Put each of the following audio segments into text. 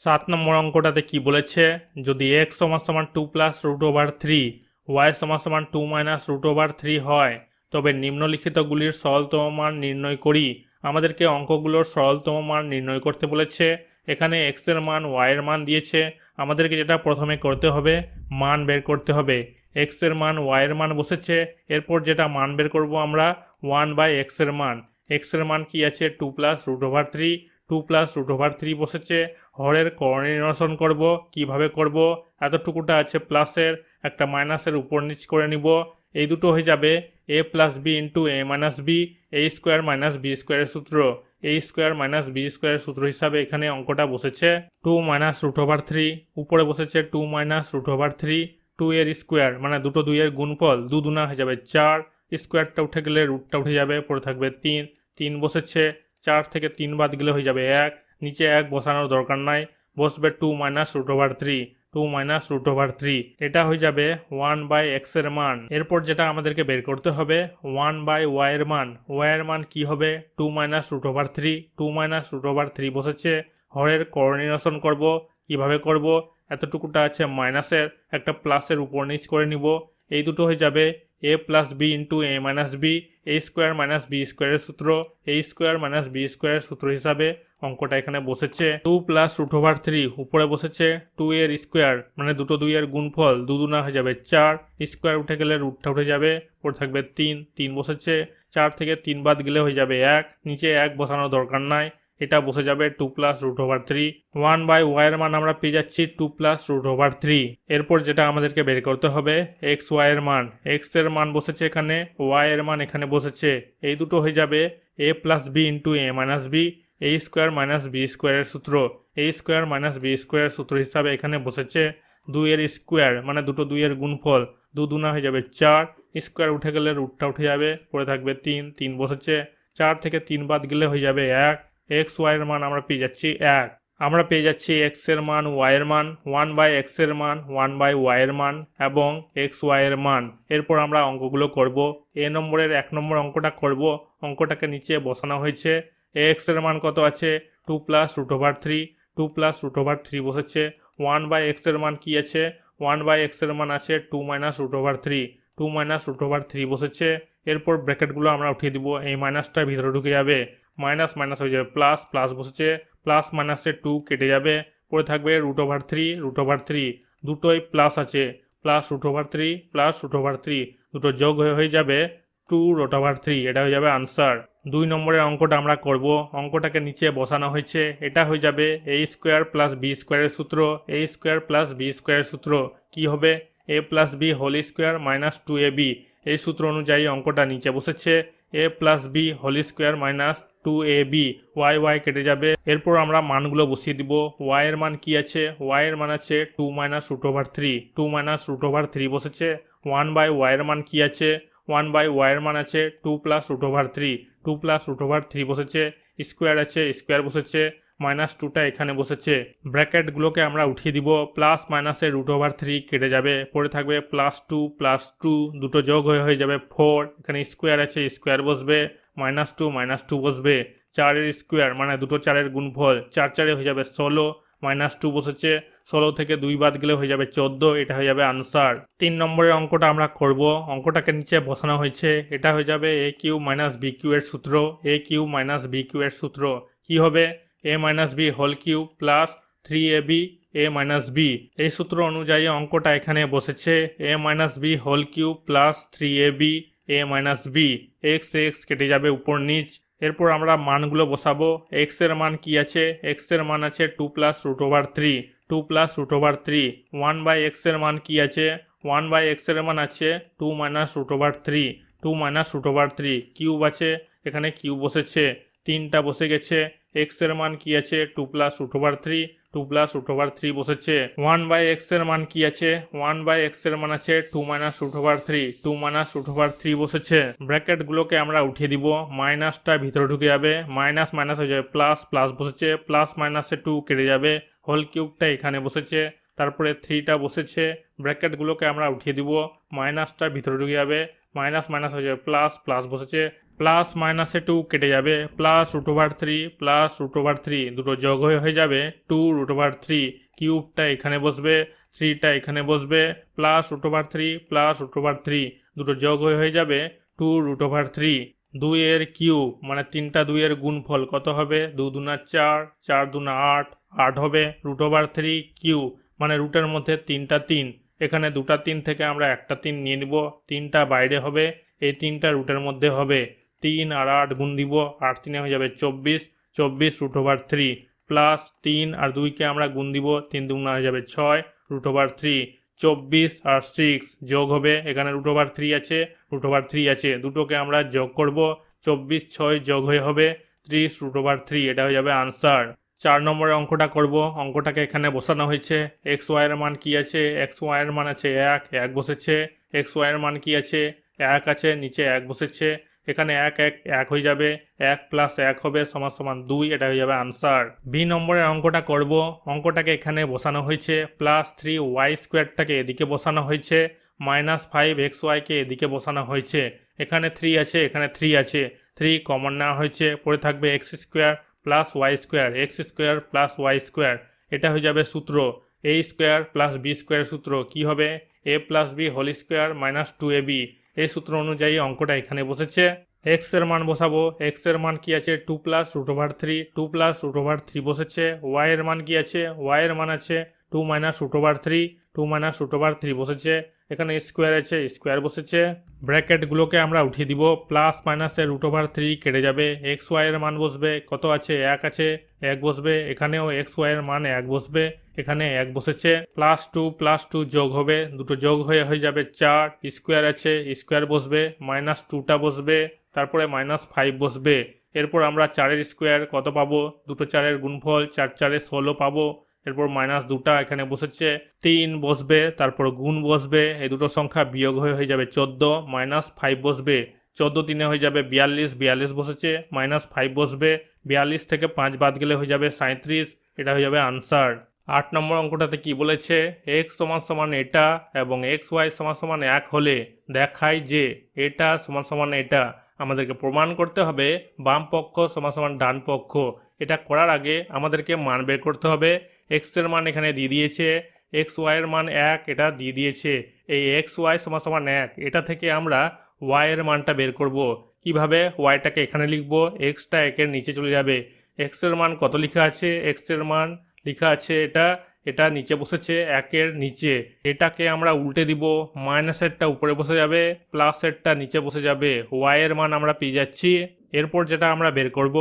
7 নম্বর অঙ্কটাতে কি বলেছে, যদি x সমান 2 প্লাস রুট ওভার 3, y সমান 2 মাইনাস রুট ওভার 3 হয়, তবে নিম্নলিখিতগুলির সরলতম মান নির্ণয় করি। আমাদেরকে অঙ্কগুলোর সরলতম মান নির্ণয় করতে বলেছে। এখানে x এর মান y এর মান দিয়েছে, আমাদেরকে যেটা প্রথমে করতে হবে মান বের করতে হবে। x এর মান y এর মান বসেছে, এরপর যেটা মান বের করব আমরা 1/x এর মান। x এর মান কি আছে 2 plus root over 3, 2 plus root over 3 বসেছে। হরের করণীয় নিরসন করব, কিভাবে করব, এতটুকুটা আছে প্লাসের, একটা মাইনাসের উপর নিচ করে নিব। এই দুটো হয়ে যাবে a plus B into a minus B, a square minus B স্কোয়ারের সূত্র। a স্কোয়ার মাইনাস বি স্কোয়ারের সূত্র হিসাবে এখানে অঙ্কটা বসেছে 2 মাইনাস রুট ওভার 3, উপরে বসেছে 2 মাইনাস রুট ওভার 3, 2 এর স্কোয়ার মানে দুটো 2 এর গুণফল, 2 দুনা হয়ে যাবে 4, স্কোয়ারটা উঠে গেলে রুটটা উঠে যাবে, পরে থাকবে 3, 3 বসেছে, 4 থেকে 3 বাদ গেলে হয়ে যাবে 1, নিচে 1 বসানোর দরকার নাই, বসবে 2 minus root over 3, 2 minus root over 3, এটা হয়ে যাবে 1/x এর মান। এরপর যেটা আমাদেরকে বের করতে হবে 1/y এর মান। y এর মান কি হবে 2 minus root over 3, 2 minus root over 3 বসেছে। হরের করণীয় নিরসন করব, কিভাবে করব, এতটুকুটা আছে মাইনাসের, একটা প্লাসের উপর নিচ করে নিব। এই দুটো হয়ে যাবে a plus B into a minus B, a square minus B স্কোয়ারের সূত্র, a স্কোয়ার মাইনাস বি স্কোয়ারের সূত্র হিসাবে অঙ্কটা এখানে বসেছে 2 প্লাস রুট ওভার 3, উপরে বসেছে 2 এর স্কোয়ার মানে দুটো 2 এর গুণফল, 2 দুনা হয়ে যাবে 4, স্কোয়ার উঠে গেলে রুটটা উঠে যাবে, পরে থাকবে 3, 3 বসেছে, 4 থেকে 3 বাদ গেলে হয়ে যাবে 1, নিচে 1 বসানোর দরকার নাই, এটা বসে যাবে 2 প্লাস রুট ওভার 3। 1/y এর মান আমরা পেয়ে যাচ্ছি 2 প্লাস রুট ওভার 3। এরপর যেটা আমাদেরকে বের করতে হবে x y এর মান। x এর মান বসেছে এখানে, y এর মান এখানে বসেছে, এই দুটো হয়ে যাবে a plus B into a minus B, a square minus B স্কোয়ারের সূত্র। a স্কোয়ার মাইনাস বি স্কোয়ারের সূত্র হিসাবে এখানে বসেছে 2 এর স্কোয়ার মানে দুটো 2 এর গুণফল, 2 দুনা হয়ে যাবে 4, স্কোয়ার উঠে গেলে রুটটা উঠে যাবে, পরে থাকবে 3, 3 বসেছে, 4 থেকে 3 বাদ গেলে হয়ে যাবে 1, x y এর মান আমরা পেয়ে যাচ্ছি 1। আমরা পেয়ে যাচ্ছি x এর মান y এর মান, 1/x এর মান, 1/y এর মান এবং x y এর মান। এরপর আমরা অঙ্কগুলো করব। a নম্বরের 1 নম্বর অঙ্কটা করব, অঙ্কটাকে নিচে বসানো হয়েছে। x এর মান কত আছে 2 plus root over 3, 2 plus root over 3 বসেছে। 1/x এর মান কি আছে 1/x এর মান আছে 2 minus root over 3, 2 minus root over 3 বসেছে। এরপর ব্র্যাকেটগুলো আমরা উঠিয়ে দিব, এই মাইনাসটা ভিতরে ঢুকে যাবে, মাইনাস মাইনাস হয়ে যাবে প্লাস, প্লাস বসেছে, প্লাস মাইনাসে 2 কেটে যাবে, পরে থাকবে রুট ওভার 3, রুট ওভার 3, দুটোই প্লাস আছে, plus root over 3 plus root over 3, দুটো যোগ হয়ে যাবে 2 রুট ওভার 3, এটা হয়ে যাবে আনসার। 2 নম্বরের অঙ্কটা আমরা করব, অঙ্কটাকে নিচে বসানো হয়েছে, এটা হয়ে যাবে a স্কোয়ার প্লাস বি স্কোয়ারের সূত্র, a স্কোয়ার প্লাস বি স্কোয়ারের সূত্র কি হবে a plus B whole square minus 2ab। এই সূত্র অনুযায়ী অঙ্কটা নিচে বসেছে a plus B whole square minus 2ab, y y কেটে যাবে। এরপর আমরা মানগুলো বসিয়ে দিব। y এর মান কি আছে, y এর মান আছে 2 minus root over 3, 2 minus root over 3 বসেছে। 1/y এর মান কি আছে 1/y এর মান আছে 2 plus root over 3, 2 plus root over 3 বসেছে, স্কোয়ার আছে স্কোয়ার বসেছে, মাইনাস 2টা এখানে বসেছে। ব্র্যাকেটগুলোকে আমরা উঠিয়ে দিব, প্লাস মাইনাসে রুট ওভার 3 কেটে যাবে, পরে থাকবে প্লাস 2 প্লাস 2, দুটো যোগ হয়ে যাবে 4, এখানে স্কোয়ার আছে স্কোয়ার বসবে, মাইনাস 2 বসবে, 4 এর স্কোয়ার মানে দুটো 4 এর গুণফল, 4 4 হয়ে যাবে 16, মাইনাস 2 বসেছে, 16 থেকে 2 বাদ গেলে হয়ে যাবে 14, এটা হয়ে যাবে আনসার। 3 নম্বরের অঙ্কটা আমরা করব, অঙ্কটাকে নিচে বসানো হয়েছে, এটা হয়ে যাবে a cube minus b cube এর সূত্র, a cube minus b cube এর সূত্র কি হবে a minus b whole cube plus 3ab a minus b. এই সূত্র অনুযায়ী অঙ্কটা এখানে বসেছে a minus b whole cube plus 3ab a minus b, x x কেটে যাবে উপর নিচ। এরপর আমরা মানগুলো বসাবো। x এর মান কি আছে, x এর মান আছে 2 plus root over 3, 2 plus root over 3। 1/x এর মান কি আছে 1/x এর মান আছে 2 minus root over 3, 2 minus root over 3, cube আছে এখানে কিউব বসেছে, 3টা বসে গেছে। x এর মান কি আছে 2 plus root over 3, 2 plus root over 3 বসেছে। 1/x এর মান কি আছে 1/x এর মান আছে 2 minus root over 3, 2 minus root over 3 বসেছে। ব্র্যাকেটগুলোকে আমরা উঠিয়ে দিব, মাইনাসটা ভিতরে ঢুকে যাবে, মাইনাস মাইনাস হয়ে যাবে প্লাস, প্লাস বসেছে, প্লাস মাইনাসে 2 কেটে যাবে, হোল কিউবটা এখানে বসেছে, তারপরে 3টা বসেছে। ব্র্যাকেটগুলোকে আমরা উঠিয়ে দিব, মাইনাসটা ভিতরে ঢুকে যাবে, মাইনাস মাইনাস হয়ে যাবে প্লাস, প্লাস বসেছে, প্লাস মাইনাসে 2 কেটে যাবে, +√3 +√3 দুটো যোগ হয়ে যাবে 2√3। কিউবটা এখানে বসবে, 3টা এখানে বসবে, +√3 +√3 দুটো যোগ হয়ে যাবে 2√3। 2 এর কিউব মানে 3টা 2 এর গুণফল কত হবে? 2 দুনা 4, 4 দুনা 8, 8 হবে √3 কিউব মানে রুটের মধ্যে 3টা 3, এখানে 2টা 3 থেকে আমরা একটা 3 নিয়ে নিব, 3টা বাইরে হবে, এই 3টা রুটের মধ্যে হবে। 3 আর 8 গুণ দিব, 8 3 হয়ে যাবে 24, 24√3 প্লাস 3 আর 2কে আমরা গুণ দিব, 3 দুগুণা হয়ে যাবে 6√3। 24 আর 6 যোগ হবে, এখানে √3 আছে, √3 আছে, দুটোকে আমরা যোগ করব, 24 6 যোগ হয়ে হবে 30√3। এটা হয়ে যাবে আনসার। 4 নম্বরের অঙ্কটা করব। অঙ্কটাকে এখানে বসানো হয়েছে। এক্স ওয়াইয়ের মান কি আছে? এক্স ওয়াইয়ের মান আছে 1, 1 বসেছে। এক্স ওয়াইয়ের মান কি আছে? 1 আছে, নিচে 1 বসেছে। এখানে 1 1 1 হয়ে যাবে, 1 + 1 হবে = 2। এটা হয়ে যাবে আনসার। বি নম্বরের অঙ্কটা করব। অঙ্কটাকে এখানে বসানো হয়েছে, +3y² এদিকে বসানো হয়েছে, -5xy এদিকে বসানো হয়েছে। এখানে 3 আছে, এখানে 3 আছে, 3 কমন নেওয়া হয়েছে, পড়ে থাকবে x² + y², x² + y²। এটা হয়ে যাবে সূত্র a² + b² সূত্র কি হবে? a + b² - 2ab। এই সূত্র অনুযায়ী অঙ্কটা এখানে বসেছে। x এর মান বসাবো। x এর মান কি আছে? 2 + √3, 2 + √3 বসেছে। y এর মান কি আছে? y এর মান আছে 2 - √3, 2 - √3 বসেছে। এখানে স্কোয়ার আছে, স্কোয়ার বসেছে। ব্র্যাকেটগুলোকে আমরা উঠিয়ে দিব, প্লাস মাইনাসে √3 কেটে যাবে, এক্স ওয়াই এর মান বসবে, কত আছে? 1 আছে, 1 বসবে। এখানেও এক্স ওয়াই এর মান 1 বসবে, এখানে 1 বসেছে। +2 + 2 যোগ হবে, দুটো যোগ হয়ে যাবে 4, স্কোয়ার আছে, স্কোয়ার বসবে, -2টা বসবে, তারপরে -5 বসবে। এরপর আমরা 4-এর স্কোয়ার কত পাবো? দুটো 4-এর গুণফল, 4 4 16 পাবো। এরপর -2টা এখানে বসেছে, 3 বসবে, তারপর গুণ বসবে, এই দুটো সংখ্যা বিয়োগ হয়ে যাবে 14, -5 বসবে, 14 3 হয়ে যাবে 42, 42 বসেছে, -5 বসবে, 42 থেকে 5 বাদ গেলে হয়ে যাবে 37। এটা হয়ে যাবে আনসার। 8 নম্বর অঙ্কটাতে কি বলেছে? x = এটা এবং xy = 1 হলে দেখায় যে এটা = এটা। আমাদেরকে প্রমাণ করতে হবে বাম পক্ষ = ডান পক্ষ। এটা করার আগে আমাদেরকে মান বের করতে হবে। x এর মান এখানে দিয়ে দিয়েছে, xy এর মান 1 এটা দিয়ে দিয়েছে। এই xy = 1 এটা থেকে আমরা y এর মানটা বের করব। কিভাবে? yটাকে এখানে লিখব, xটা 1-এর নিচে চলে যাবে। x এর মান কত লেখা আছে? x এর মান লেখা আছে এটা নিচে বসেছে 1-এর নিচে। এটাকে আমরা উল্টে দিব, মাইনাসেরটা উপরে বসে যাবে, প্লাসেরটা নিচে বসে যাবে। y এর মান আমরা পেয়ে যাচ্ছি। এরপর যেটা আমরা বের করব,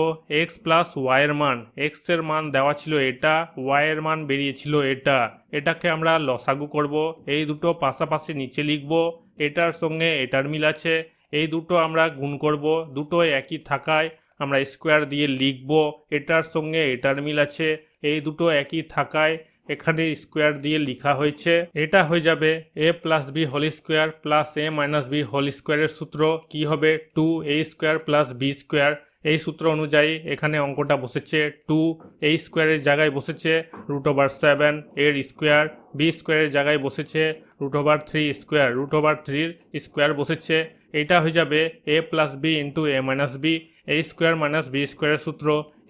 x + y এর মান। x এর মান দেওয়া ছিল এটা, y এর মান বেরিয়েছিল এটা। এটাকে আমরা লসাগু করব, এই দুটো পাশাপাশি নিচে লিখব, এটার সঙ্গে এটার মিল আছে, এই দুটো আমরা গুণ করব, দুটো একই থাকায় আমরা স্কোয়ার দিয়ে লিখব, এটার সঙ্গে এটার মিল আছে, এই দুটো একই থাকায় এখানে স্কোয়ার দিয়ে লেখা হয়েছে। এটা হয়ে যাবে a + b² + a - b² এর সূত্র কি হবে? 2a² + b²। এই সূত্র অনুযায়ী এখানে অঙ্কটা বসেছে, 2a² এর জায়গায় বসেছে √7 এর স্কোয়ার, b² এর জায়গায় বসেছে √3 স্কোয়ার, √3 স্কোয়ার বসেছে। এটা হয়ে যাবে a + b × a - b, a² - b² এর সূত্র,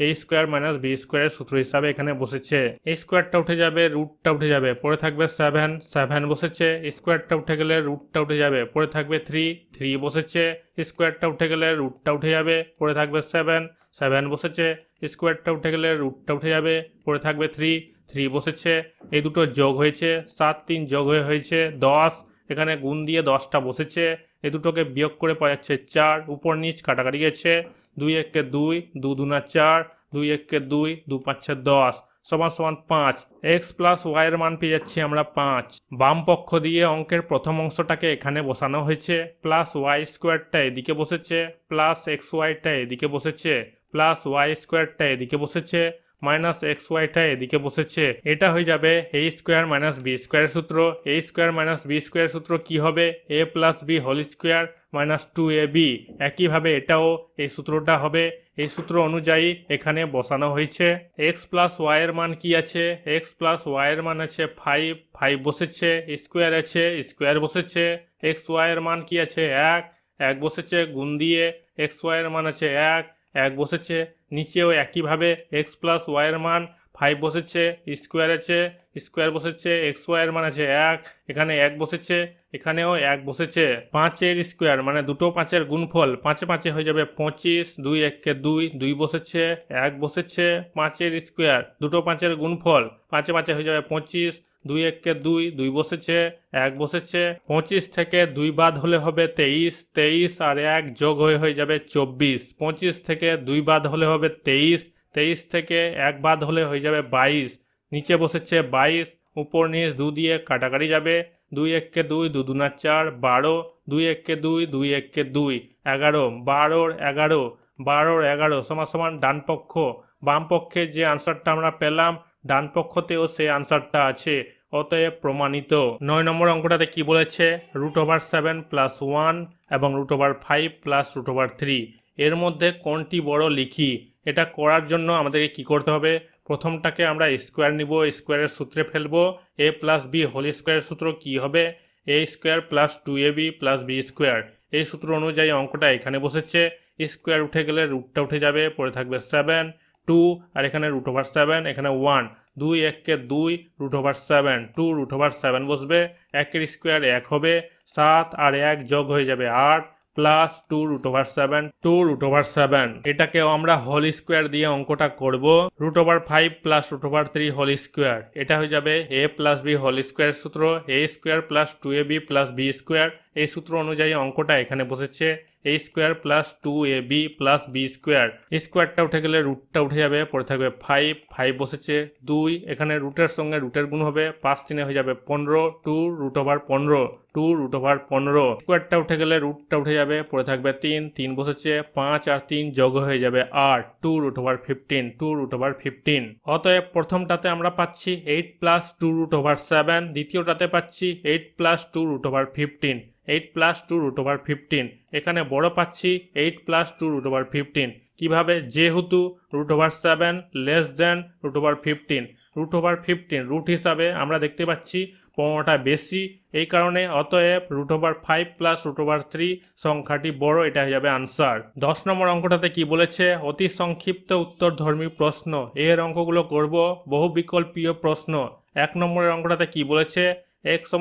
a² - b² এর সূত্র হিসাবে এখানে বসেছে। এই স্কোয়ারটা উঠে যাবে, রুটটা উঠে যাবে, পড়ে থাকবে 7, 7 বসেছে। স্কোয়ারটা উঠে গেলে রুটটা উঠে যাবে, পড়ে থাকবে 3, 3 বসেছে। স্কোয়ারটা উঠে গেলে রুটটা উঠে যাবে, পড়ে থাকবে 7, 7 বসেছে। স্কোয়ারটা উঠে গেলে রুটটা উঠে যাবে, পড়ে থাকবে 3, 3 বসেছে। এই দুটো যোগ হয়েছে, 7 3 যোগ হয়েছে 10, এখানে গুণ দিয়ে 10টা বসেছে। এই দুটোকে বিয়োগ করে পাওয়া যাচ্ছে 4, উপর নিচ কাটাকাটি গেছে, 2 1 2, 2 2 4, 2 1 2, 2 5 10 = 5। x + y এর মান পেয়ে যাচ্ছি আমরা 5। বাম পক্ষ দিয়ে অঙ্কের প্রথম অংশটাকে এখানে বসানো হয়েছে, +y² এদিকে বসেছে, +xy এদিকে বসেছে, +y² এদিকে বসেছে, -xy এদিকে বসেছে। এটা হয়ে যাবে a² - b² সূত্র। a² - b² সূত্র কি হবে? a + b² - 2ab। একইভাবে এটাও এই সূত্রটা হবে। এই সূত্র অনুযায়ী এখানে বসানো হয়েছে। x + y এর মান কি আছে? x + y এর মান আছে 5, 5 বসেছে, স্কোয়ার আছে, স্কোয়ার বসেছে। xy এর মান কি আছে? 1, এক বসেছে, গুণ দিয়ে এক্স ওয়াইয়ের মান আছে এক বসেছে, নিচেও একইভাবে এক্স প্লাস ওয়াইয়ের মান 5 বসেছে, স্কোয়ার আছে, স্কোয়ার বসেছে, এক্স ওয়াইয়ের মান আছে এখানে এক বসেছে, এখানেও এক বসেছে। 5-এর স্কোয়ার মানে দুটো 5-এর গুণফল, 5-এ হয়ে যাবে 25, 2 1 2 বসেছে, এক বসেছে, 5-এর স্কোয়ার দুটো 5-এর গুণফল, 5-এ হয়ে যাবে 25, 2 1 2 বসেছে, এক বসেছে, 25 থেকে 2 বাদ হলে হবে 23 আর 1 যোগ হয়ে যাবে 24, 25 থেকে 2 বাদ হলে হবে 23 থেকে 1 বাদ হলে হয়ে যাবে 22, নিচে বসেছে 22, উপর নিচ 2 দিয়ে কাটাকাটি যাবে, 2 1 2 2 2 4 12, 2 1 2 2 1 2 11, 12 সমান ডান পক্ষ, বাম পক্ষে যে আনসারটা আমরা পেলাম ডান পক্ষতেও সেই আনসারটা আছে, অতএব প্রমাণিত। 9 নম্বর অঙ্কটাতে কি বলেছে, √7 প্লাস 1 এবং √5 প্লাস √3 এর মধ্যে কোনটি বড় লিখি। এটা করার জন্য আমাদেরকে কি করতে হবে, প্রথমটাকে আমরা স্কোয়ার নিব, স্কোয়ারের সূত্রে ফেলবো, a প্লাস বি হোল স্কোয়ারের সূত্র কি হবে, a square plus 2ab plus B square. এই সূত্র অনুযায়ী অঙ্কটা এখানে বসেছে, স্কোয়ার উঠে গেলে রুটটা উঠে যাবে, পরে থাকবে 7, 2 আর এখানে √7, এখানে 1, 2 1 2 √7, 2 √7 বসবে, 1-এর স্কোয়ার 1 হবে, 7 আর 1 যোগ হয়ে যাবে 8 প্লাস 2 √7, এটাকেও আমরা হোল স্কোয়ার দিয়ে অঙ্কটা করব, √5 প্লাস √3 হোল স্কোয়ার, এটা হয়ে যাবে a plus B whole square সূত্র, a square plus 2ab plus B square. এই সূত্র অনুযায়ী অঙ্কটা এখানে বসেছে, a square plus 2ab plus B square, স্কোয়ারটা উঠে গেলে রুটটা উঠে যাবে, পরে থাকবে 5 বসেছে, 2 এখানে রুটের সঙ্গে রুটের গুণ হবে, 5-3 হয়ে যাবে 15, 2 √15, স্কোয়ারটা উঠে গেলে রুটটা উঠে যাবে, পরে থাকবে 3 বসেছে, 5 আর 3 যোগ হয়ে যাবে 8, 2 √15, অতএব প্রথমটাতে আমরা পাচ্ছি 8 প্লাস 2 √7, দ্বিতীয়টাতে পাচ্ছি 8 প্লাস 2 √15, 8 প্লাস 2 √15, এখানে বড় পাচ্ছি 8 প্লাস 2 √15, কিভাবে, যেহেতু √7 লেস দেন √15, রুট হিসাবে আমরা দেখতে পাচ্ছি 15টা বেশি, এই কারণে অতএব √5 প্লাস √3 সংখ্যাটি বড়, এটা হয়ে যাবে আনসার। 10 নম্বর অঙ্কটাতে কি বলেছে, অতি সংক্ষিপ্ত উত্তরধর্মী প্রশ্ন, এর অঙ্কগুলো করব বহু বিকল্পীয় প্রশ্ন। 1 নম্বরের অঙ্কটাতে কি বলেছে, x =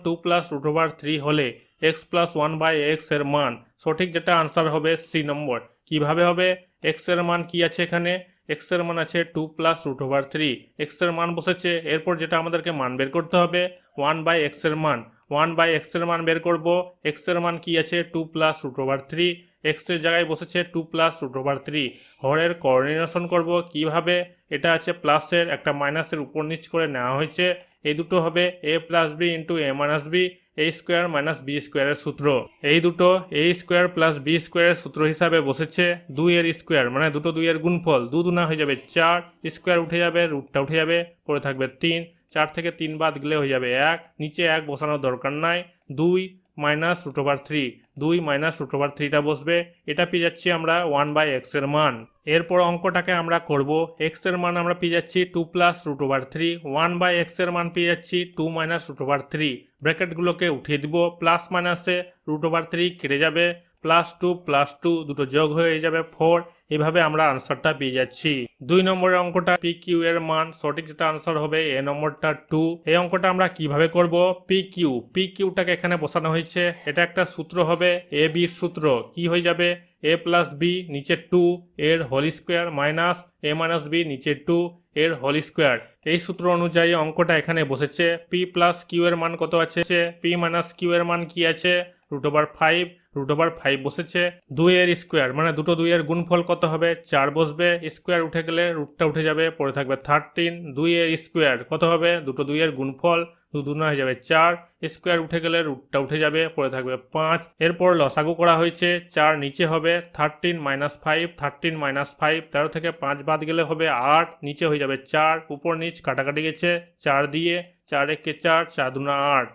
2 প্লাস √3 হলে x প্লাস 1/x এর মান, সঠিক যেটা আনসার হবে সি নম্বর। কিভাবে হবে, x এর মান কি আছে, এখানে x এর মান আছে 2 প্লাস √3, x এর মান বসেছে, এরপর যেটা আমাদেরকে মান বের করতে হবে 1/x এর মান, 1/x এর মান বের করব, x এর মান কি আছে 2 প্লাস √3, x এর জায়গায় বসেছে 2 প্লাস √3, হরের কোঅর্ডিনেশন করব কিভাবে, এটা আছে প্লাসের একটা মাইনাসের উপর নিচ করে নেওয়া হয়েছে, এই দুটো হবে a plus B into a minus B, a square minus B স্কোয়ারের সূত্র, এই দুটো a স্কোয়ার প্লাস বি স্কোয়ারের সূত্র হিসাবে বসেছে, 2-এর স্কোয়ার মানে দুটো 2-এর গুণফল, 2 2 হয়ে যাবে 4, স্কোয়ার উঠে যাবে, রুটটা উঠে যাবে, পরে থাকবে 3, 4 থেকে 3 বাদ গেলে হয়ে যাবে 1, নিচে 1 বসানোর দরকার নাই, 2 মাইনাস √3, 2 মাইনাস √3টা বসবে, এটা পেয়ে যাচ্ছি আমরা 1/x এর মান। এরপর অঙ্কটাকে আমরা করব, x এর মান আমরা পেয়ে যাচ্ছি 2 প্লাস √3, 1/x এর মান পেয়ে যাচ্ছি 2 মাইনাস √3, ব্র্যাকেটগুলোকে উঠিয়ে দিব, প্লাস মাইনাসে √3 কেটে যাবে, প্লাস 2 দুটো যোগ হয়ে যাবে 4, এভাবে আমরা আনসারটা পেয়ে যাচ্ছি। 2 নম্বরের অঙ্কটা PQ এর মান, সঠিক যেটা আনসার হবে এ নম্বরটা 2। এই অঙ্কটা আমরা কিভাবে করব, PQটাকে এখানে বসানো হয়েছে, এটা একটা সূত্র হবে AB সূত্র, কি হয়ে যাবে a প্লাস বি নিচে 2 এর whole square minus a minus b নিচে 2 এর হোল স্কোয়ার। এই সূত্র অনুযায়ী অঙ্কটা এখানে বসেছে, p প্লাস কিউ এর মান কত আছে, p মাইনাস কিউ এর মান কি আছে √5 বসেছে, 2 এর স্কোয়ার মানে দুটো 2 এর গুণফল কত হবে 4 বসবে, স্কোয়ার উঠে গেলে রুটটা উঠে যাবে, পরে থাকবে 13, 2 এর স্কোয়ার কত হবে, দুটো 2 এর গুণফল, 2 2 হয়ে যাবে 4, স্কোয়ার উঠে গেলে রুটটা উঠে যাবে, পরে থাকবে 5, এরপর লসাগু করা হয়েছে, 4 নিচে হবে 13 মাইনাস 5, 13 থেকে 5 বাদ গেলে হবে 8, নিচে হয়ে যাবে 4, উপর নিচ কাটাকাটি গেছে 4 দিয়ে, 4 1 4, 4 2 8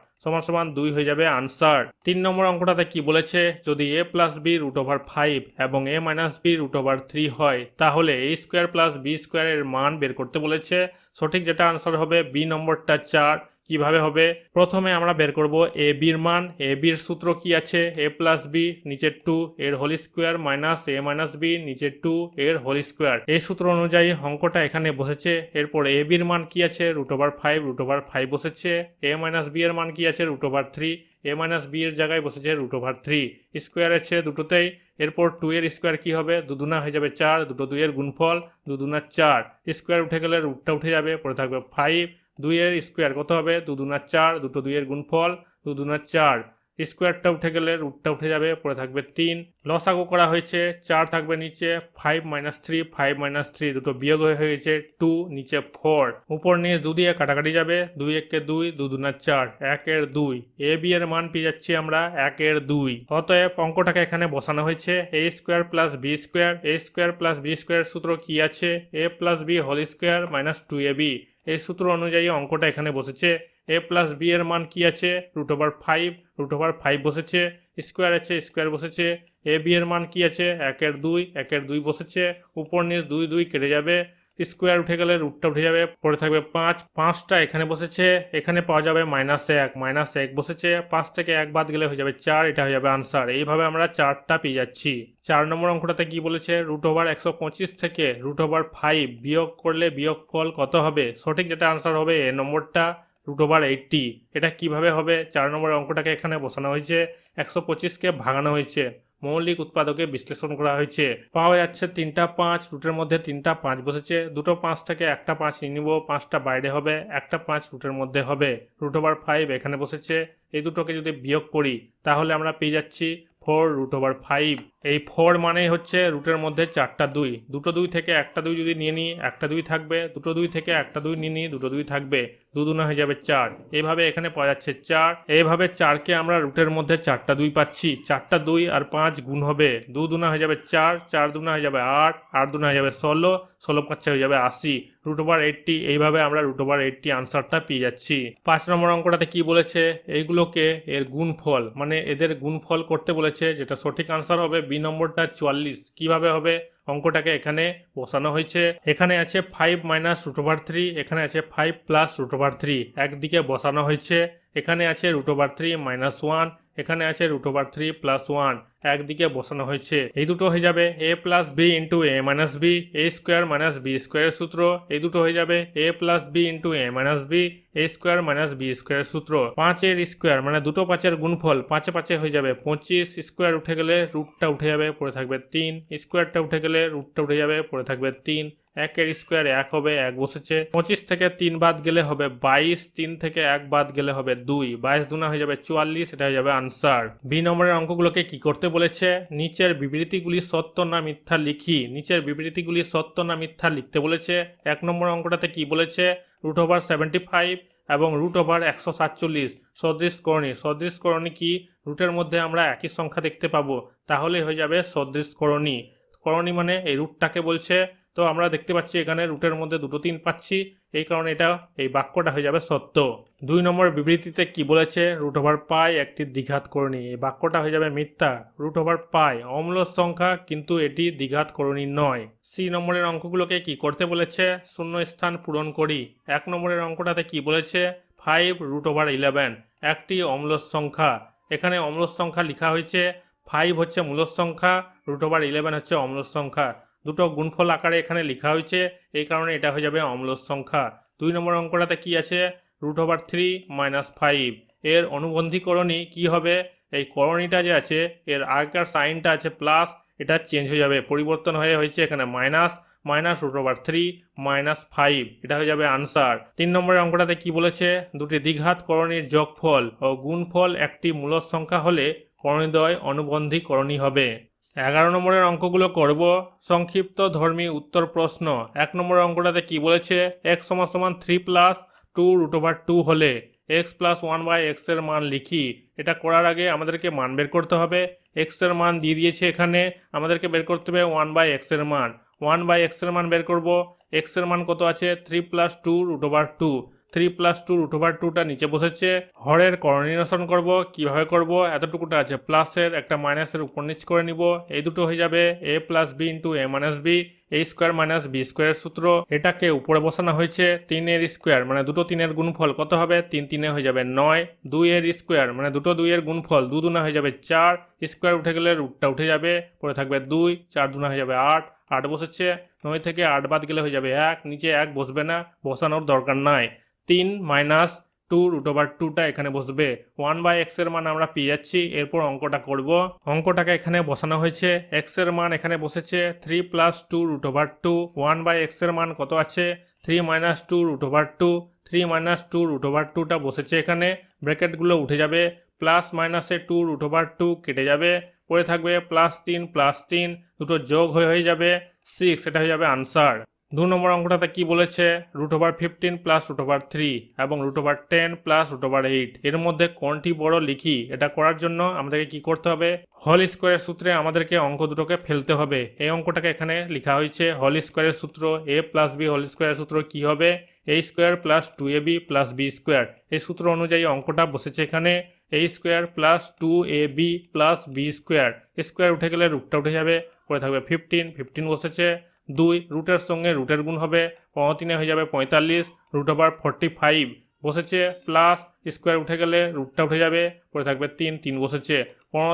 সমান 2 হয়ে যাবে আনসার। 3 নম্বর অঙ্কটাতে কি বলেছে, যদি a প্লাস বি √5 এবং a মাইনাস বি √3 হয়, তাহলে a square plus B square এর মান বের করতে বলেছে, সঠিক যেটা আনসার হবে বি নম্বরটা 4। কিভাবে হবে? প্রথমে আমরা বের করব এ বির মান। এ বির সূত্র কি আছে? এ প্লাস বি নিচে 2 এর হোল স্কোয়ার মাইনাস এ মাইনাস বি নিচে 2 এর হোল স্কোয়ার। এই সূত্র অনুযায়ী অঙ্কটা এখানে বসেছে। এরপর এ বির মান কি আছে? √5 বসেছে। এ মাইনাস বি এর মান কি আছে? √3। এ মাইনাস বি এর জায়গায় বসেছে √3। স্কোয়ার আছে দুটোতেই। এরপর 2 এর স্কোয়ার কি হবে? 2 দুনা হয়ে যাবে 4, দুটো 2 এর গুণফল 2 দুনা 4। স্কোয়ার উঠে গেলে রুটটা উঠে যাবে, পড়ে থাকবে 5। 2 এর স্কোয়ার কত হবে? 2 দুনা 4, দুটো 2 এর গুণফল 2 দুনা 4। স্কোয়ারটা উঠে গেলে রুটটা উঠে যাবে, পড়ে থাকবে 3। লসাগু করা হয়েছে, 4 থাকবে নিচে, 5 - 3 দুটো বিয়োগ হয়ে গেছে 2, নিচে 4। উপর নিচ 2 দিয়ে কাটাকাটি যাবে, 2 একে 2, 2 দুনা 4, 1 এর 2। এ বি এর মান পেয়ে যাচ্ছি আমরা 1 এর 2। অতএব অঙ্কটাকে এখানে বসানো হয়েছে a square plus B square. a square plus B square সূত্র কি আছে? a plus B whole square minus 2ab। এই সূত্র অনুযায়ী অঙ্কটা এখানে বসেছে। a প্লাস বি এর মান কি আছে? √5 বসেছে। স্কোয়ার আছে, স্কোয়ার বসেছে। এ বি এর মান কি আছে? 1 এর 2, 1 এর 2 বসেছে। উপর নিচ 2 2 কেটে যাবে, স্কোয়ার উঠে গেলে রুটটা উঠে যাবে, পড়ে থাকবে 5। 5টা এখানে বসেছে। এখানে পাওয়া যাবে -1 বসেছে। 5 থেকে 1 বাদ গেলে হয়ে যাবে 4, এটা হয়ে যাবে আনসার। এইভাবে আমরা 4টা পেয়ে যাচ্ছি। 4 নম্বর অঙ্কটাতে কি বলেছে? √125 থেকে √5 বিয়োগ করলে বিয়োগফল কত হবে? সঠিক যেটা আনসার হবে এ নম্বরটা, √80। এটা কিভাবে হবে? 4 নম্বর অঙ্কটাকে এখানে বসানো হয়েছে, 125কে ভাঙানো হয়েছে, মৌলিক উৎপাদকে বিশ্লেষণ করা হয়েছে। পাওয়া যাচ্ছে 3টা 5, রুটের মধ্যে 3টা 5 বসেছে। দুটো 5 থেকে একটা 5 নিয়ে নিব, 5টা বাইরে হবে, একটা 5 রুটের মধ্যে হবে। √5 এখানে বসেছে। এই দুটোকে যদি বিয়োগ করি তাহলে আমরা পেয়ে যাচ্ছি 4√5। এই 4 মানেই হচ্ছে রুটের মধ্যে 4টা 2। দুটো 2 থেকে একটা 2 যদি নিয়ে নিই, একটা 2 থাকবে। দুটো 2 থেকে একটা 2 নিয়ে নিই, দুটো 2 থাকবে। 2 দুনা হয়ে যাবে 4। এইভাবে এখানে পাওয়া যাচ্ছে 4। এইভাবে 4কে আমরা রুটের মধ্যে 4টা 2 পাচ্ছি। 4টা 2 আর 5 গুণ হবে, 2 দুনা হয়ে যাবে 4, 4 দুনা হয়ে যাবে 8, 8 দুনা হয়ে যাবে 16, 16 5 হয়ে যাবে 80। √80। এইভাবে আমরা √80 আনসারটা পেয়ে যাচ্ছি। 5 নম্বর অঙ্কটাতে কি বলেছে? এইগুলোকে এর গুণফল, মানে এদের গুণফল করতে বলেছে, যেটা সঠিক আনসার হবে বি নম্বরটা 44। কিভাবে হবে? অঙ্কটাকে এখানে বসানো হয়েছে। এখানে আছে 5 - √3, এখানে আছে 5 + √3, একদিকে বসানো হয়েছে। এখানে আছে √3 - 1, এখানে আছে √3 + 1, একদিকে বসানো হয়েছে। এই দুটো হয়ে যাবে a plus B into a minus b, a square minus B স্কোয়ারের সূত্র। এই দুটো হয়ে যাবে a plus B into a minus b, a square minus B স্কোয়ারের সূত্র। 5 এর স্কোয়ার মানে দুটো 5 এর গুণফল, 5 এ 5 হয়ে যাবে 25। স্কোয়ার উঠে গেলে রুটটা উঠে যাবে, পড়ে থাকবে 3। স্কোয়ারটা উঠে গেলে রুটটা উঠে যাবে, পড়ে থাকবে 3। 1 এর স্কোয়ার 1 হবে, 1 বসেছে। 25 থেকে 3 বাদ গেলে হবে 22, 3 থেকে 1 বাদ গেলে হবে 2, 22 দুনা হয়ে যাবে 44, এটা হয়ে যাবে আনসার। বি নম্বরের অঙ্কগুলোকে কি করতে বলেছে? নিচের বিবৃতিগুলি সত্য না মিথ্যা লিখি। নিচের বিবৃতিগুলি সত্য না মিথ্যা লিখতে বলেছে। 1 নম্বর অঙ্কটাতে কি বলেছে? √75 এবং √147 সদৃশকরণী। সদৃশকরণী কি? রুটের মধ্যে আমরা একই সংখ্যা দেখতে পাবো, তাহলে হয়ে যাবে সদৃশকরণী। করণী মানে এই রুটটাকে বলছে। তো আমরা দেখতে পাচ্ছি এখানে রুটের মধ্যে দুটো 3 পাচ্ছি, এই কারণে এটা, এই বাক্যটা হয়ে যাবে সত্য। 2 নম্বর বিবৃতিতে কি বলেছে? √π একটি দ্বিঘাত করণী, এই বাক্যটা হয়ে যাবে মিথ্যা। √π অম্ল সংখ্যা, কিন্তু এটি দ্বিঘাত করণী নয়। সি নম্বরের অঙ্কগুলোকে কি করতে বলেছে? শূন্য স্থান পূরণ করি। 1 নম্বরের অঙ্কটাতে কি বলেছে? 5√11 একটি অম্ল সংখ্যা। এখানে অম্ল সংখ্যা লেখা হয়েছে, 5 হচ্ছে মূল সংখ্যা, √11 হচ্ছে অম্ল সংখ্যা। দুটো গুণফল আকারে এখানে লেখা হয়েছে, এই কারণে এটা হয়ে যাবে অম্ল সংখ্যা। 2 নম্বর অঙ্কটাতে কি আছে? √3 - 5 এর অনুবন্ধীকরণী কি হবে? এই করণীটা যে আছে, এর আগেকার সাইনটা আছে প্লাস, এটা চেঞ্জ হয়ে যাবে, পরিবর্তন হয়ে হয়েছে এখানে মাইনাস, -√3 - 5, এটা হয়ে যাবে আনসার। 3 নম্বরের অঙ্কটাতে কি বলেছে? দুটি দ্বিঘাত করণীর যোগফল ও গুণফল একটি মূল সংখ্যা হলে করণীদ্বয় অনুবন্ধীকরণী হবে। 11 নম্বরের অঙ্কগুলো করব। সংক্ষিপ্ত ধর্মী উত্তর প্রশ্ন। 1 নম্বরের অঙ্কটাতে কি বলেছে? x = 3 + 2√2 হলে x + 1/x এর মান লিখি। এটা করার আগে আমাদেরকে মান বের করতে হবে। x এর মান দিয়ে দিয়েছে এখানে, আমাদেরকে বের করতে হবে 1/x এর মান। 1/x এর মান বের করব। x এর মান কত আছে? 3 + 2√2। 3 প্লাস 2 রুট ওভার 2টা নিচে বসেছে। হরের কোঅর্ডিনেশন করব, কিভাবে করব, এতটুকুটা আছে প্লাসের একটা মাইনাসের উপর নিচ করে নিব, এই দুটো হয়ে যাবে a plus B into a minus B, a square minus B স্কোয়ারের সূত্র। এটাকে উপরে বসানো হয়েছে 3 এর স্কোয়ার মানে দুটো 3 এর গুণফল কত হবে, 3 3 হয়ে যাবে 9, 2 এর স্কোয়ার মানে দুটো 2 এর গুণফল 2 2 হয়ে যাবে 4, স্কোয়ার উঠে গেলে রুটটা উঠে যাবে, পরে থাকবে 2, 4 2 হয়ে যাবে 8, 8 বসেছে, 9 থেকে 8 বাদ গেলে হয়ে যাবে 1, নিচে 1 বসবে না, বসানোর দরকার নাই। 3 মাইনাস 2 রুট ওভার 2টা এখানে বসবে, 1/x এর মান আমরা পেয়ে যাচ্ছি। এরপর অঙ্কটা করব, অঙ্কটাকে এখানে বসানো হয়েছে, x এর মান এখানে বসেছে 3 প্লাস 2 রুট ওভার 2, 1/x এর মান কত আছে 3 minus 2 root over 2, 3 minus 2 root over 2টা বসেছে এখানে, ব্র্যাকেটগুলো উঠে যাবে, প্লাস মাইনাসে 2 রুট ওভার 2 কেটে যাবে, পরে থাকবে প্লাস 3 দুটো যোগ হয়ে যাবে 6, এটা হয়ে যাবে আনসার। 2 নম্বর অঙ্কটাতে কি বলেছে, root over 15 plus root over 3 এবং root over 10 plus root over 8 এর মধ্যে কোনটি বড় লিখি। এটা করার জন্য আমাদেরকে কি করতে হবে, হোল স্কোয়ারের সূত্রে আমাদেরকে অঙ্ক দুটোকে ফেলতে হবে। এই অঙ্কটাকে এখানে লেখা হয়েছে হোল স্কোয়ারের সূত্র, a প্লাস বি হোল স্কোয়ারের সূত্র কি হবে, a square plus 2ab plus B square. এই সূত্র অনুযায়ী অঙ্কটা বসেছে এখানে a square plus 2ab plus B square, square উঠে গেলে রুটটা উঠে যাবে, পরে থাকবে 15 বসেছে, 2 রুটের সঙ্গে রুটের গুণ হবে, 3 হয়ে যাবে 45, রুট ওভার 45 বসেছে, প্লাস স্কোয়ার উঠে গেলে রুটটা উঠে যাবে, পরে থাকবে 3 বসেছে,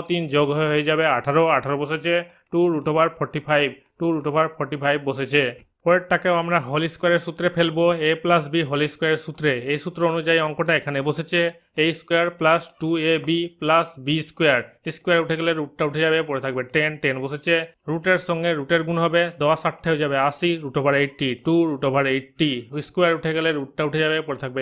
3 যোগ হয়ে যাবে 18 বসেছে, 2 রুট ওভার 45, 2 রুট ওভার 45 বসেছে। পরেরটাকেও আমরা হোল স্কোয়ারের সূত্রে ফেলবো, a প্লাস বি হোল স্কোয়ারের সূত্রে। এই সূত্র অনুযায়ী অঙ্কটা এখানে বসেছে a square plus 2ab plus B square, square উঠে গেলে রুটটা উঠে যাবে, পরে থাকবে 10 বসেছে, রুটের সঙ্গে রুটের গুণ হবে, 10 8 হয়ে যাবে 80, root over 80, 2 root over 80, square উঠে গেলে রুটটা উঠে যাবে, পরে থাকবে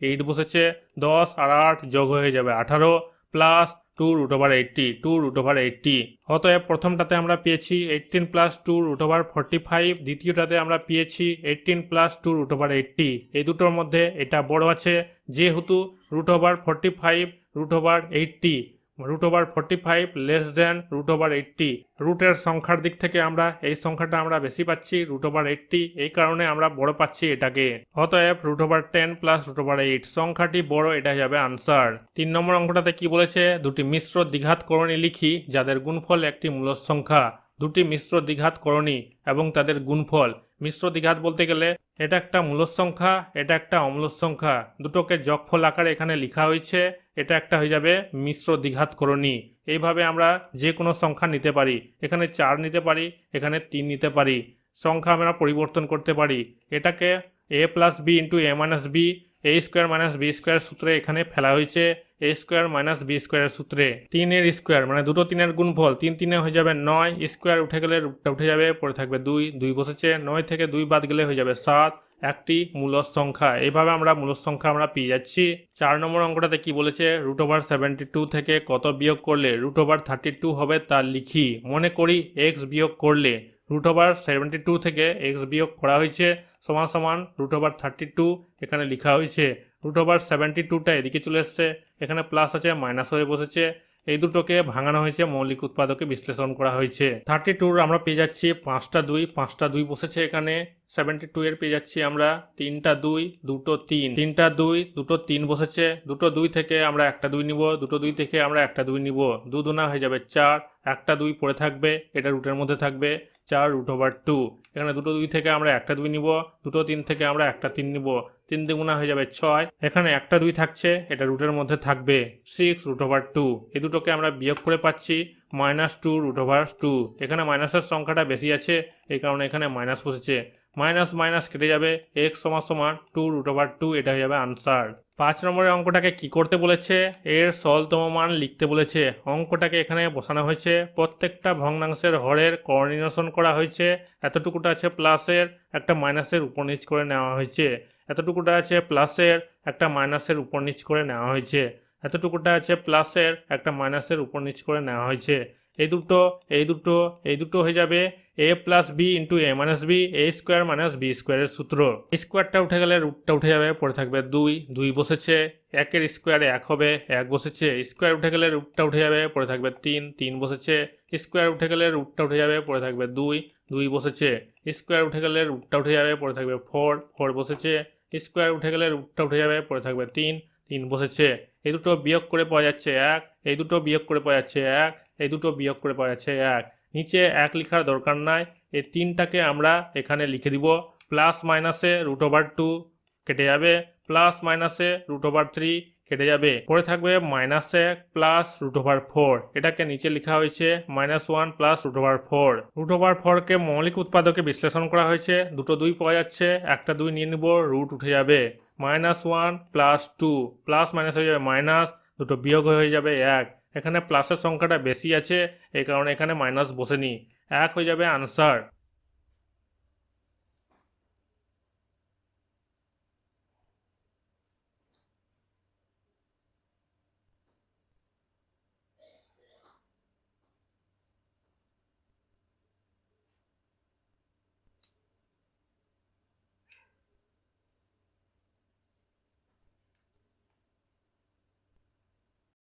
8 বসেছে, 10 আর 8 যোগ হয়ে যাবে 18 plus 2 root over 80, 2 root over 80। অতএব প্রথমটাতে আমরা পেয়েছি 18 প্লাস 2 রুট ওভার 45, দ্বিতীয়টাতে আমরা পেয়েছি 18 প্লাস 2 রুট ওভার 80। এই দুটোর মধ্যে এটা বড় আছে, যেহেতু root over 45 root over 80, root over 45 less than root over 80। রুটের সংখ্যার দিক থেকে আমরা এই সংখ্যাটা আমরা বেশি পাচ্ছি রুট ওভার 80, এই কারণে আমরা বড় পাচ্ছি এটাকে। অতএব root over 10 plus root over 8 সংখ্যাটি বড়, এটা যাবে আনসার। 3 নম্বর অঙ্কটাতে কি বলেছে, দুটি মিশ্র দ্বিঘাত করণী লিখি যাদের গুণফল একটি মূলদ সংখ্যা। দুটি মিশ্র দ্বিঘাত করণী এবং তাদের গুণফল। মিশ্র দ্বিঘাত বলতে গেলে এটা একটা মূলদ সংখ্যা, এটা একটা অমূলদ সংখ্যা, দুটোকে যোগফল আকারে এখানে লেখা হয়েছে, এটা একটা হয়ে যাবে মিশ্র দ্বিঘাত করণী। এইভাবে আমরা যে কোনো সংখ্যা নিতে পারি, এখানে 4 নিতে পারি, এখানে 3 নিতে পারি, সংখ্যা আমরা পরিবর্তন করতে পারি। এটাকে a plus B into a minus B, a square minus B square সূত্রে এখানে ফেলা হয়েছে a স্কোয়ার মাইনাস বি স্কোয়ারের সূত্রে। 3 এর স্কোয়ার মানে দুটো 3 এর গুণফল, 3 হয়ে যাবে 9, স্কোয়ার উঠে গেলে রুটটা উঠে যাবে, পরে থাকবে 2 বসেছে, 9 থেকে 2 বাদ গেলে হয়ে যাবে 7, একটি মূলদ সংখ্যা। এইভাবে আমরা মূলদ সংখ্যা আমরা পেয়ে যাচ্ছি। 4 নম্বর অঙ্কটাতে কি বলেছে, রুট ওভার 72 থেকে কত বিয়োগ করলে রুট ওভার 32 হবে তা লিখি। মনে করি x বিয়োগ করলে রুট ওভার 72 থেকে x বিয়োগ করা হয়েছে সমান সমান রুট ওভার 32 এখানে লেখা হয়েছে। রুট ওভার 72টা এদিকে চলে এসছে, এখানে প্লাস আছে মাইনাস হয়ে বসেছে, এই দুটোকে ভাঙানো হয়েছে, মৌলিক উৎপাদকে বিশ্লেষণ করা হয়েছে। 32 আমরা পেয়ে যাচ্ছি 5টা 2 বসেছে এখানে, 72 এর পেয়ে যাচ্ছি আমরা 3টা 2 2টো 3, 3টা 2 2টো 3 বসেছে, দুটো 2 থেকে আমরা একটা 2 নিব, দুটো 2 থেকে আমরা একটা 2 নিব, 2 2 হয়ে যাবে 4, একটা 2 পড়ে থাকবে, এটা রুটের মধ্যে থাকবে 4 রুট ওভার 2, এখানে দুটো 2 থেকে আমরা একটা 2 নিব, দুটো 3 থেকে আমরা একটা 3 নিব, 3 দুগুণা হয়ে যাবে 6, এখানে একটা 2 থাকছে, এটা রুটের মধ্যে থাকবে 6 রুট ওভার 2। এই দুটোকে আমরা বিয়োগ করে পাচ্ছি -2 রুট ওভার 2। এখানে মাইনাসের সংখ্যাটা বেশি আছে, এই কারণে এখানে মাইনাস বসেছে, মাইনাস মাইনাস কেটে যাবে, x সমান 2 রুট ওভার 2, এটা হয়ে যাবে আনসার। 5 নম্বরের অঙ্কটাকে কি করতে বলেছে, এর সরলতম মান লিখতে বলেছে। অঙ্কটাকে এখানে বসানো হয়েছে, প্রত্যেকটা ভগ্নাংশের হরের কোঅর্ডিনেশন করা হয়েছে। এতটুকুটা আছে প্লাসের, একটা মাইনাসের উপর নিচ করে নেওয়া হয়েছে, এতটুকুটা আছে প্লাসের, একটা মাইনাসের উপর নিচ করে নেওয়া হয়েছে, এতটুকুটা আছে প্লাসের, একটা মাইনাসের উপর নিচ করে নেওয়া হয়েছে। এই দুটো হয়ে যাবে a plus B into a minus B, a square minus B স্কোয়ারের সূত্র। স্কোয়ারটা উঠে গেলে রুটটা উঠে যাবে, পরে থাকবে 2 বসেছে, 1 এর স্কোয়ারে 1 হবে, 1 বসেছে, স্কোয়ার উঠে গেলে রুটটা উঠে যাবে, পরে থাকবে 3 বসেছে, স্কোয়ার উঠে গেলে রুটটা উঠে যাবে, পরে থাকবে 2 বসেছে, স্কোয়ার উঠে গেলে রুটটা উঠে যাবে, পরে থাকবে 4 বসেছে, স্কোয়ার উঠে গেলে রুটটা উঠে যাবে, পড়ে থাকবে 3 বসেছে। এই দুটো বিয়োগ করে পাওয়া যাচ্ছে 1, এই দুটো বিয়োগ করে পাওয়া যাচ্ছে 1, এই দুটো বিয়োগ করে পাওয়া যাচ্ছে 1। নিচে 1 লেখার দরকার নাই, এই 3টাকে আমরা এখানে লিখে দিব। প্লাস মাইনাসে √2 কেটে যাবে, প্লাস মাইনাসে √3 কেটে যাবে, পরে থাকবে -1 প্লাস √4। এটাকে নিচে লেখা হয়েছে -1 প্লাস √4। √4কে মৌলিক উৎপাদকে বিশ্লেষণ করা হয়েছে, দুটো 2 পাওয়া যাচ্ছে, একটা 2 নিয়ে নিব, রুট উঠে যাবে। -1 প্লাস 2 প্লাস মাইনাস হয়ে যাবে মাইনাস, দুটো বিয়োগ হয়ে যাবে 1। এখানে প্লাসের সংখ্যাটা বেশি আছে, এই কারণে এখানে মাইনাস বসেনি, 1 হয়ে যাবে আনসার।